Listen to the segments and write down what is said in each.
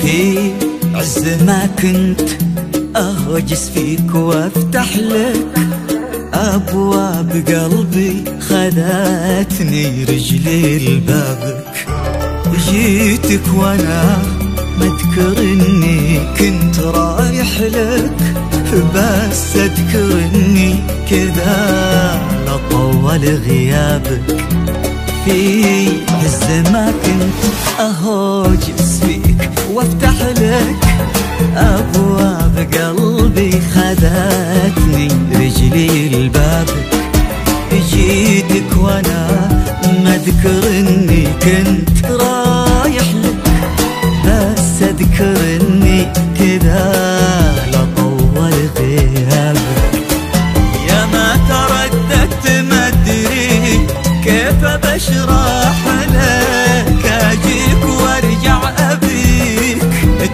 في عز ما كنت أهجس فيك وافتح لك أبواب قلبي، خذتني رجلي لبابك. جيتك وانا مذكر اني كنت رايح لك، بس اذكر اني كذا لطول غيابك. في عز ما كنت أهوجس فيك وافتح لك أبواب قلبي، خذتني رجلي لبابك. جيتك وانا مذكر اني كنت رايح لك، بس اذكر اني كذا لطول غيابك. يا ما ترددت ما ادري كيف بشرح لك، اجيك وارجع ابيك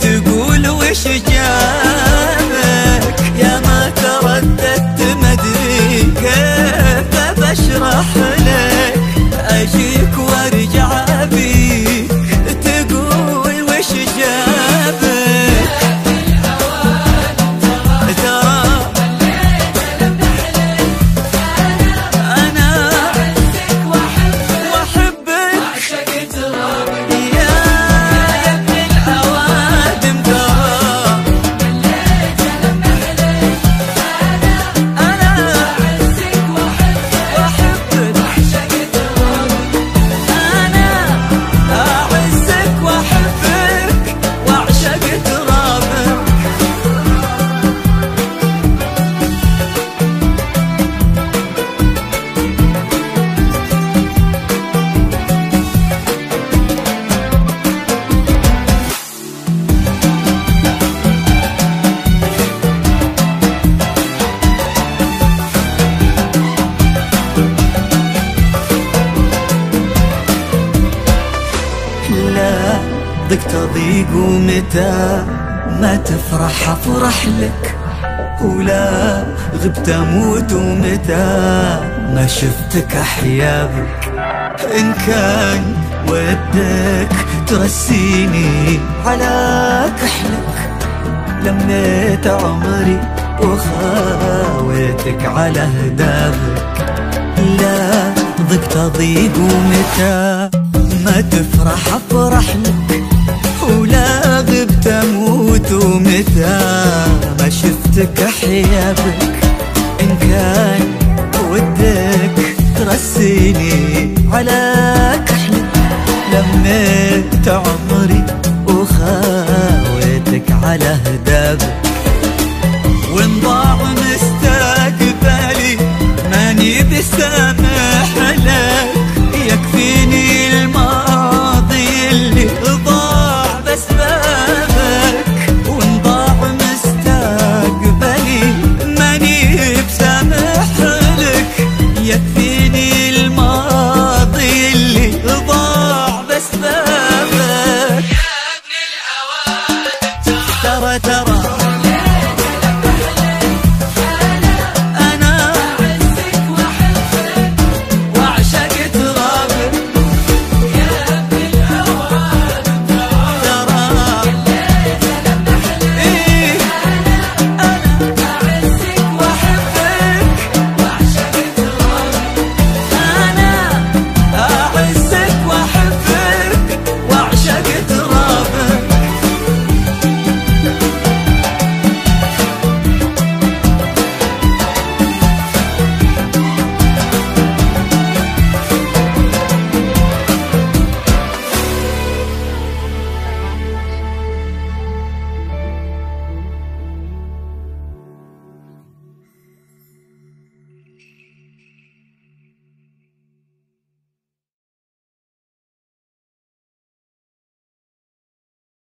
تقول وش جابك. يا ما ترددت ما ادري كيف بشرح لك، اجيك وارجع ابيك تقول وش جابك. ترى انا واحبك عشقت ربي يا ابن الاوادم. ترى انا اعزك واحبك عشقت ربي، انا اعزك واحبك وعشقت ربك. لا ضقت ضيق ومتى ما تفرح افرح لك، ولا غبت اموت ومتى ما شفتك احيا بك. ان كان ودك ترسيني على كحلك، لميت عمري وخاويتك على هدابك. لا ضقت ضيق ومتى ما تفرح افرح لك، ولا غبت اموت ومتى ما شفتك احيا بك. ان كان ودك ترسيني على كحلك، لميت عمري وخاويتك على هدابك. وان ضاع مستقبلي ماني بسامح لك، يكفيني الماضي اللي ضاع بسببك. وان ضاع مستقبلي ماني بسامح لك، يكفيني الماضي اللي ضاع بسببك. يا ابن الأوان